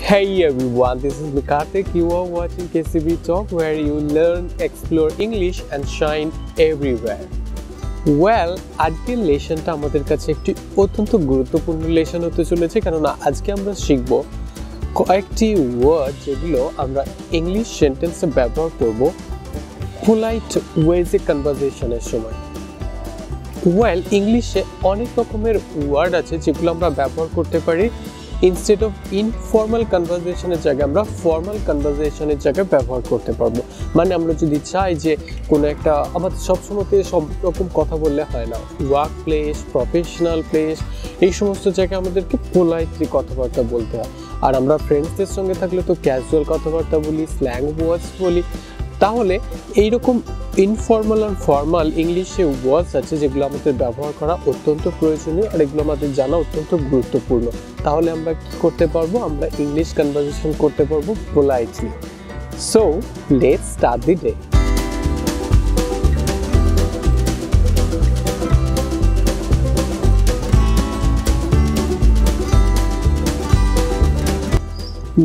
Hey everyone, this is Karthik. You are watching KCB Talk, where you learn, explore English and shine everywhere. Well, আজকের লেসনটা আমাদের কাছে একটি অত্যন্ত গুরুত্বপূর্ণ lesson হতে চলেছে, কারণ আজকে আমরা শিখব কয়েকটি ওয়ার্ড যেগুলো আমরা ইংলিশ সেন্টেন্সে ব্যবহার করব পোলাইট ওয়েজে কনভারসেশনের সময়। ওয়েল, ইংলিশে অনেক রকমের ওয়ার্ড আছে যেগুলো আমরা ব্যবহার করতে পারি ইনস্টেড অফ ইনফর্মাল কনভারসেশনের জায়গায় আমরা ফর্মাল কনভারসেশনের জায়গায় ব্যবহার করতে পারবো। মানে আমরা যদি চাই যে কোনো একটা, আমাদের সবসময়তে সব রকম কথা বললে হয় না, ওয়ার্ক প্লেস, প্রফেশনাল প্লেস, এই সমস্ত জায়গায় আমাদেরকে পোলাইটলি কথাবার্তা বলতে হয়। আর আমরা ফ্রেন্ডসদের সঙ্গে থাকলে তো ক্যাজুয়াল কথাবার্তা বলি, স্ল্যাং ওয়ার্ডস বলি। তাহলে এইরকম ইনফর্মাল আর ফর্মাল ইংলিশে ওয়ার্ডস আছে যেগুলো আমাদের ব্যবহার করা অত্যন্ত প্রয়োজনীয়, আর এগুলো আমাদের জানা অত্যন্ত গুরুত্বপূর্ণ। তাহলে আমরা কি করতে পারবো? আমরা ইংলিশ কনভারসেশন করতে পারবো politely. So let's start the day.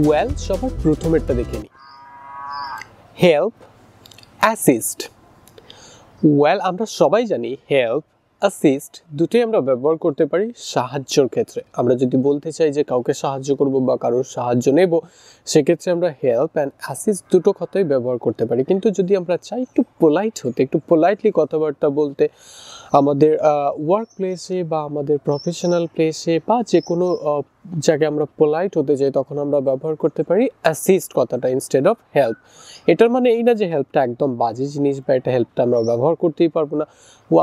Well, সবার প্রথমেরটা দেখে নিই। Help, assist. ওয়েল, আমরা সবাই জানি হেল্প, অ্যাসিস্ট দুটোই আমরা ব্যবহার করতে পারি সাহায্যর ক্ষেত্রে। আমরা যদি বলতে চাই যে কাউকে সাহায্য করব বা কারোর সাহায্য নেব, সেক্ষেত্রে আমরা হেল্প অ্যান্ড অ্যাসিস্ট দুটো কথাই ব্যবহার করতে পারি। কিন্তু যদি আমরা চাই একটু পোলাইট হতে, একটু পোলাইটলি কথাবার্তা বলতে, আমাদের ওয়ার্ক প্লেসে বা আমাদের প্রফেশনাল প্লেসে বা যে কোনো জায়গায় আমরা পোলাইট হতে চাই, তখন আমরা ব্যবহার করতে পারি অ্যাসিস্ট কথাটা ইনস্টেড অফ হেল্প। এটার মানে এই না যে হেল্পটা একদম বাজে জিনিস বা এটা হেল্পটা আমরা ব্যবহার করতেই পারবো না।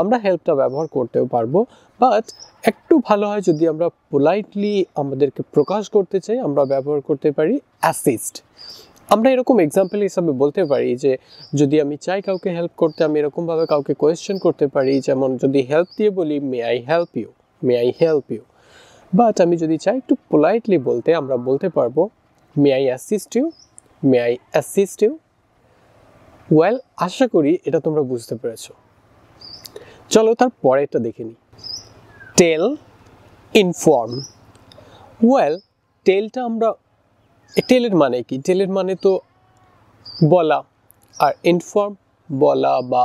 আমরা হেল্পটা ব্যবহার করতেও পারবো, বাট একটু ভালো হয় যদি আমরা পোলাইটলি আমাদেরকে প্রকাশ করতে চাই, আমরা ব্যবহার করতে পারি অ্যাসিস্ট। আমরা এরকম এক্সাম্পল হিসাবে বলতে পারি যে যদি আমি চাই কাউকে হেল্প করতে, আমি এরকমভাবে কাউকে কোয়েশ্চেন করতে পারি, যেমন যদি হেল্প দিয়ে বলি may I help you, may I help you. But আমি যদি চাই একটু পোলাইটলি বলতে, আমরা বলতে পারবো may I assist you, may I assist you. Well, আশা করি এটা তোমরা বুঝতে পেরেছো। চলো তার পরেরটা দেখে নিই। টেল, ইনফর্ম। ওয়েল, টেলটা আমরা, টেলের মানে কি? টেলের মানে তো বলা, আর ইনফর্ম বলা বা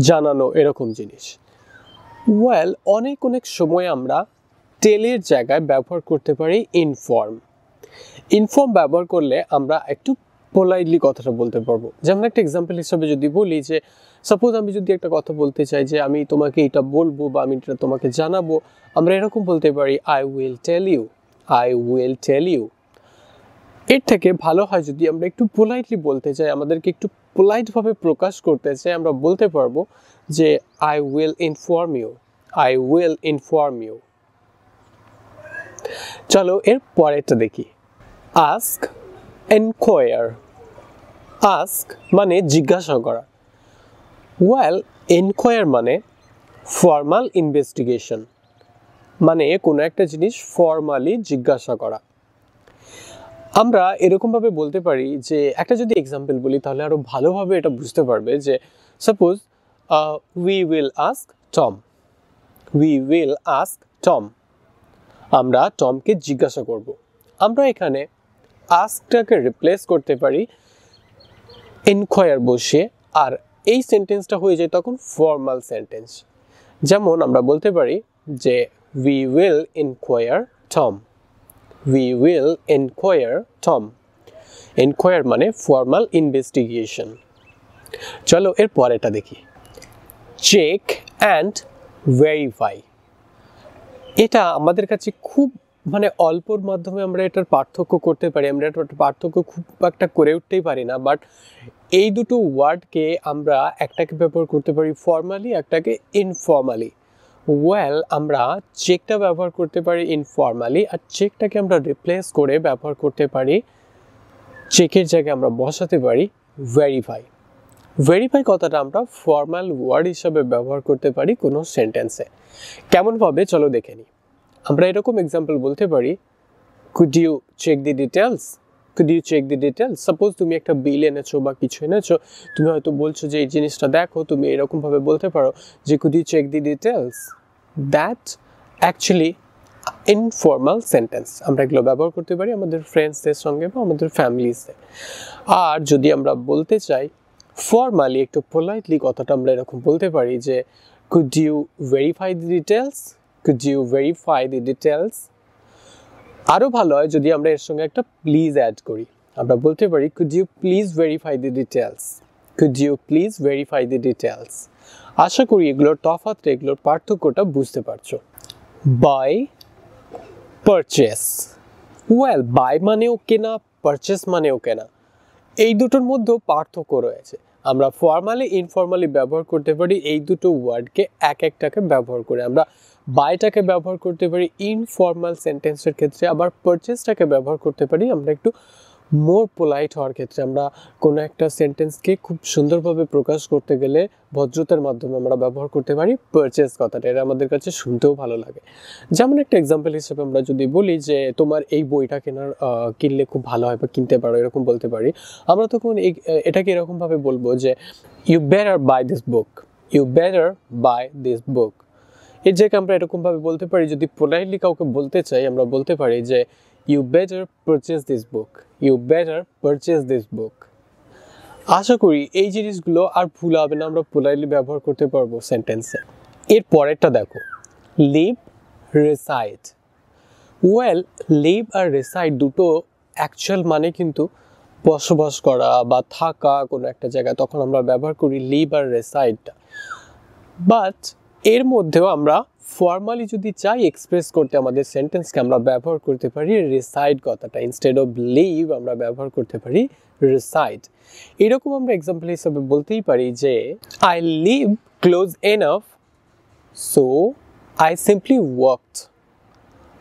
জানানো, এরকম জিনিস। ওয়েল, অনেক সময় আমরা টেলের জায়গায় ব্যবহার করতে পারি ইনফর্ম। ইনফর্ম ব্যবহার করলে আমরা একটু পোলাইটলি কথাটা বলতে পারবো। যেমন একটা এক্সাম্পল হিসাবে যদি বলি যে সাপোজ আমি যদি একটা কথা বলতে চাই যে আমি তোমাকে এটা বলবো বা আমি এটা তোমাকে জানাবো, আমরা এরকম বলতে পারি I will tell you, I will tell you. এর থেকে ভালো হয় যদি আমরা একটু পোলাইটলি বলতে চাই, আমাদেরকে একটু পোলাইটভাবে প্রকাশ করতে চাই, আমরা বলতে পারবো যে I will inform you, I will inform you. চলো এর পরেরটা দেখি। Ask, enquire. আস্ক মানে জিজ্ঞাসা করা। ওয়েল, এনকোয়ার মানে ফর্মাল ইনভেস্টিগেশন, মানে কোনো একটা জিনিস ফর্মালি জিজ্ঞাসা করা। আমরা এরকমভাবে বলতে পারি যে, একটা যদি এক্সাম্পল বলি তাহলে আরও ভালোভাবে এটা বুঝতে পারবে যে suppose we will ask Tom, we will ask Tom. আমরা টমকে জিজ্ঞাসা করব। আমরা এখানে আস্কটাকে রিপ্লেস করতে পারি ইনকোয়ার বসিয়ে, আর এই সেন্টেন্সটা হয়ে যায় তখন ফর্মাল সেন্টেন্স। যেমন আমরা বলতে পারি যে we will inquire Tom, we will inquire Tom. Inquire মানে ফর্মাল ইনভেস্টিগেশন। চলো এর পরেরটা দেখি। Check and verify. এটা আমাদের কাছে খুব মানে অল্পর মাধ্যমে আমরা এটার পার্থক্য করতে পারি। আমরা এটার পার্থক্য খুব একটা করে উঠতেই পারি না, বাট এই দুটো ওয়ার্ডকে আমরা একটাকে ব্যবহার করতে পারি ফর্মালি, একটাকে ইনফর্মালি। ওয়েল, আমরা চেকটা ব্যবহার করতে পারি ইনফর্মালি, আর চেকটাকে আমরা রিপ্লেস করে ব্যবহার করতে পারি, চেকের জায়গায় আমরা বসাতে পারি ভেরিফাই। ভেরিফাই কথাটা আমরা ফর্মাল ওয়ার্ড হিসাবে ব্যবহার করতে পারি কোনো সেন্টেন্সে। কেমনভাবে চলো দেখে নিই। আমরা এরকম এক্সাম্পল বলতে পারি could you check the details, could you check the details. Suppose তুমি একটা বিল এনেছো বা কিছু এনেছো, তুমি হয়তো বলছো যে এই জিনিসটা দেখো, তুমি এরকমভাবে বলতে পারো যে could you check the details. That actually informal sentence. আমরা এগুলো ব্যবহার করতে পারি আমাদের ফ্রেন্ডসদের সঙ্গে বা আমাদের ফ্যামিলিসে। আর যদি আমরা বলতে চাই ফর্মালি, একটু পোলাইটলি, কথাটা আমরা এরকম বলতে পারি যে could you verify the details, could you verify the details. আরও ভালো হয় যদি আমরা এর সঙ্গে একটা প্লিজ অ্যাড করি। আমরা বলতে পারি could you please verify the details, could you please verify the details. আশা করি এগুলোর তফাৎটা, এগুলোর পার্থক্যটা বুঝতে পারছো। By, purchase. ওয়েল, বাই মানেও কেনা, পারচেস মানেও কেনা, এই দুটোর মধ্যেও পার্থক্য রয়েছে। আমরা ফর্মালি ইনফর্মালি ব্যবহার করতে পারি এই দুটো ওয়ার্ডকে এক একটাকে ব্যবহার করে। আমরা বাইটাকে ব্যবহার করতে পারি ইনফর্মাল সেন্টেন্সের ক্ষেত্রে, আবার পারচেসটাকে ব্যবহার করতে পারি আমরা একটু মোর পোলাইট হওয়ার ক্ষেত্রে। আমরা কোনো একটা সেন্টেন্সকে খুব সুন্দরভাবে প্রকাশ করতে গেলে ভদ্রতার মাধ্যমে আমরা ব্যবহার করতে পারি পারচেস কথাটা। এটা আমাদের কাছে শুনতেও ভালো লাগে। যেমন একটা এক্সাম্পল হিসেবে আমরা যদি বলি যে তোমার এই বইটা কিনলে খুব ভালো হয় বা কিনতে পারো, এরকম বলতে পারি। আমরা তখন এটাকে এরকমভাবে বলবো যে you better buy this book, you better buy this book. এর জায়গায় আমরা এরকমভাবে বলতে পারি, যদি পোলাইটলি কাউকে বলতে চাই আমরা বলতে পারি যে you better purchase this book, you better purchase this book. আশা করি এই জিনিসগুলো আর ভুল হবে না, আমরা পোলাইটলি ব্যবহার করতে পারবো সেন্টেন্সে। এর পরেরটা দেখো, লিভ, রেসাইড। ওয়েল, লিভ আর রেসাইড দুটো অ্যাকচুয়াল মানে কিন্তু বসবাস করা বা থাকা কোনো একটা জায়গায়, তখন আমরা ব্যবহার করি লিভ আর রেসাইডটা। বাট এর মধ্যেও আমরা ফর্মালি যদি চাই এক্সপ্রেস করতে আমাদের সেন্টেন্সকে, আমরা ব্যবহার করতে পারি রিসাইড কথাটা। ইনস্টেড অফ লিভ আমরা ব্যবহার করতে পারি রিসাইড। এরকম আমরা এক্সাম্পল হিসেবে বলতেই পারি যে I live close enough so I simply walked,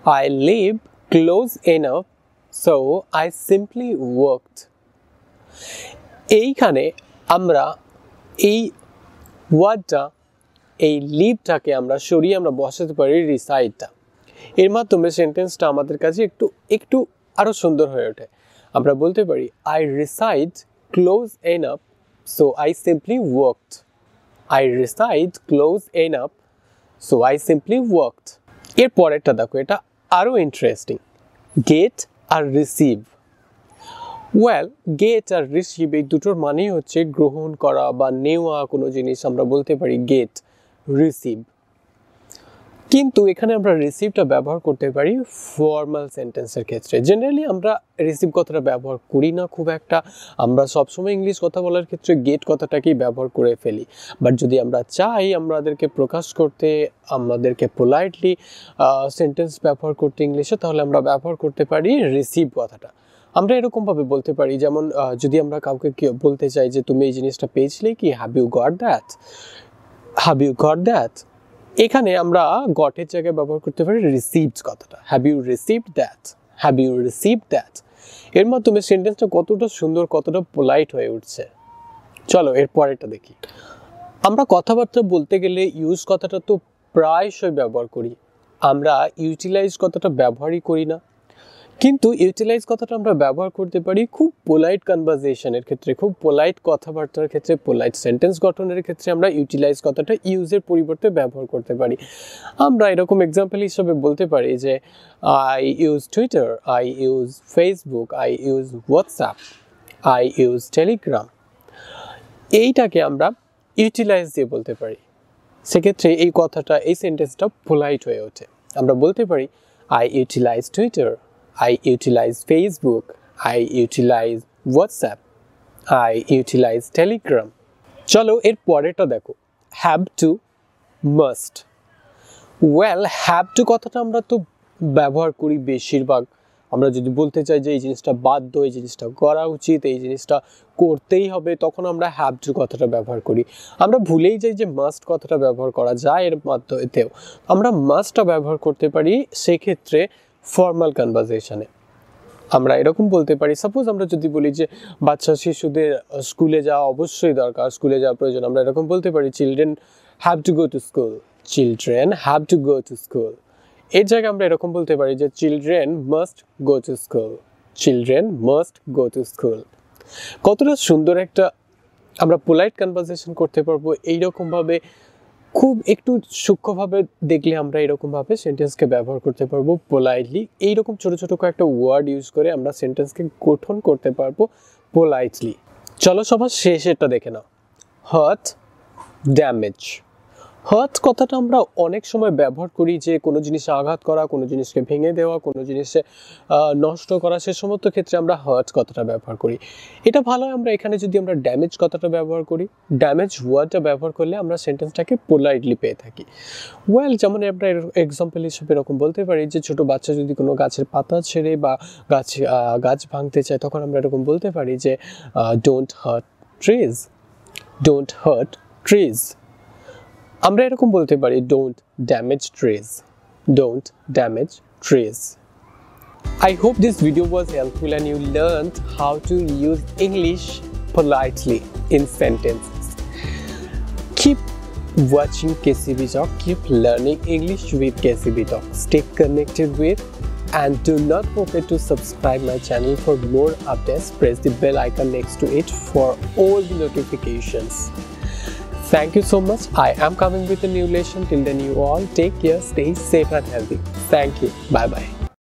I live close enough so I simply walked. এইখানে আমরা এই ওয়ার্ডটা, এই লিভটাকে আমরা সরিয়ে আমরা বসাতে পারি রিসাইডটা। এর মাধ্যমে সেন্টেন্সটা আমাদের কাছে একটু আরও সুন্দর হয়ে ওঠে। আমরা বলতে পারি I reside close enough so I simply walked, I reside close enough so I simply walked. এর পরেরটা দেখো, এটা আরও ইন্টারেস্টিং, গেট আর রিসিভ। ওয়েল, গেট আর রিসিভ এই দুটোর মানেই হচ্ছে গ্রহণ করা বা নেওয়া কোনো জিনিস। আমরা বলতে পারি গেট, রিসিভ। কিন্তু এখানে আমরা রিসিভটা ব্যবহার করতে পারি ফর্মাল সেন্টেন্সের ক্ষেত্রে। জেনারেলি আমরা রিসিভ কথাটা ব্যবহার করি না খুব একটা, আমরা সবসময় ইংলিশ কথা বলার ক্ষেত্রে গেট কথাটাকেই ব্যবহার করে ফেলি। বাট যদি আমরা চাই আমাদেরকে প্রকাশ করতে, আমাদেরকে পোলাইটলি সেন্টেন্স ব্যবহার করতে ইংলিশে, তাহলে আমরা ব্যবহার করতে পারি রিসিভ কথাটা। আমরা এরকমভাবে বলতে পারি, যেমন যদি আমরা কাউকে বলতে চাই যে তুমি এই জিনিসটা পেয়েছিলে কি, have you got that, have you got that. এখানে আমরা গটের জায়গায় ব্যবহার করতে পারি রিসিভড কথাটা, have you received that, have you received that. এর মাধ্যমে সেন্টেন্সটা কতটা সুন্দর, কতটা পোলাইট হয়ে উঠছে। চলো এর পরেরটা দেখি। আমরা কথাবার্তা বলতে গেলে ইউজ কথাটা তো প্রায়শই ব্যবহার করি, আমরা ইউটিলাইজ কথাটা ব্যবহারই করি না। কিন্তু ইউটিলাইজ কথাটা আমরা ব্যবহার করতে পারি খুব পোলাইট কনভারসেশনের ক্ষেত্রে, খুব পোলাইট কথাবার্তার ক্ষেত্রে, পোলাইট সেন্টেন্স গঠনের ক্ষেত্রে আমরা ইউটিলাইজ কথাটা ইউজের পরিবর্তে ব্যবহার করতে পারি। আমরা এরকম এক্সাম্পল হিসেবে বলতে পারি যে I use Twitter, I use Facebook, I use WhatsApp, I use Telegram. এইটাকে আমরা ইউটিলাইজ দিয়ে বলতে পারি। সেক্ষেত্রে এই কথাটা, এই সেন্টেন্সটা পোলাইট হয়ে ওঠে। আমরা বলতে পারি I utilize Twitter, I utilize Facebook, I utilize WhatsApp, I utilize Telegram. চলো এর পরেরটা দেখো, have to, must. Well, have to কথাটা আমরা তো ব্যবহার করি বেশিরভাগ। আমরা যদি বলতে চাই যে এই জিনিসটা বাধ্য, এই জিনিসটা করা উচিত, এই জিনিসটা করতেই হবে, তখন আমরা have to কথাটা ব্যবহার করি। আমরা ভুলেই যাই যে must কথাটা ব্যবহার করা যায় এর মাধ্যমেও। আমরা mustটা ব্যবহার করতে পারি সেক্ষেত্রে ফর্মাল কনভারসেশনে। আমরা এরকম বলতে পারি, সাপোজ আমরা যদি বলি যে বাচ্চা শিশুদের স্কুলে যাওয়া অবশ্যই দরকার, স্কুলে যাওয়া প্রয়োজন, আমরা এরকম বলতে পারি children have to go to school, children have to go to school. এর জায়গায় আমরা এরকম বলতে পারি যে children must go to school, children must go to school. কতটা সুন্দর একটা আমরা পোলাইট কনভারসেশন করতে পারবো এইরকমভাবে খুব একটু সূক্ষ্মভাবে দেখলে আমরা এরকমভাবে সেন্টেন্সকে ব্যবহার করতে পারবো পোলাইটলি। এইরকম ছোট ছোট কয়েকটা ওয়ার্ড ইউজ করে আমরা সেন্টেন্সকে গঠন করতে পারবো পোলাইটলি। চলো সবার শেষেরটা দেখে নাও, হার্ট ড্যামেজ। হার্ট কথাটা আমরা অনেক সময় ব্যবহার করি যে কোনো জিনিসে আঘাত করা, কোনো জিনিসকে ভেঙে দেওয়া, কোনো জিনিসে নষ্ট করা, সে সমস্ত ক্ষেত্রে আমরা হার্ট কথাটা ব্যবহার করি। এটা ভালো হয় আমরা এখানে যদি আমরা ড্যামেজ কথাটা ব্যবহার করি, ড্যামেজ ওয়ার্ডটা ব্যবহার করলে আমরা সেন্টেন্সটাকে পোলাইটলি পেয়ে থাকি। ওয়েল, যেমন আমরা এক্সাম্পল হিসেবে এরকম বলতে পারি যে ছোটো বাচ্চা যদি কোনো গাছের পাতা ছেড়ে বা গাছ ভাঙতে চায়, তখন আমরা এরকম বলতে পারি যে don't heart trees, don't heart trees. আমরা এরকম বলতে পারি don't damage trees, don't damage trees. I hope this video was helpful and you learned how to use English politely in sentences. Keep watching KCB Talk, keep learning English with KCB Talk. Stay connected with and do not forget to subscribe my channel for more updates. Press the bell icon next to it for all the notifications. Thank you so much. I am coming with a new lesson. Till then, you all take care, stay safe and healthy. Thank you. Bye bye.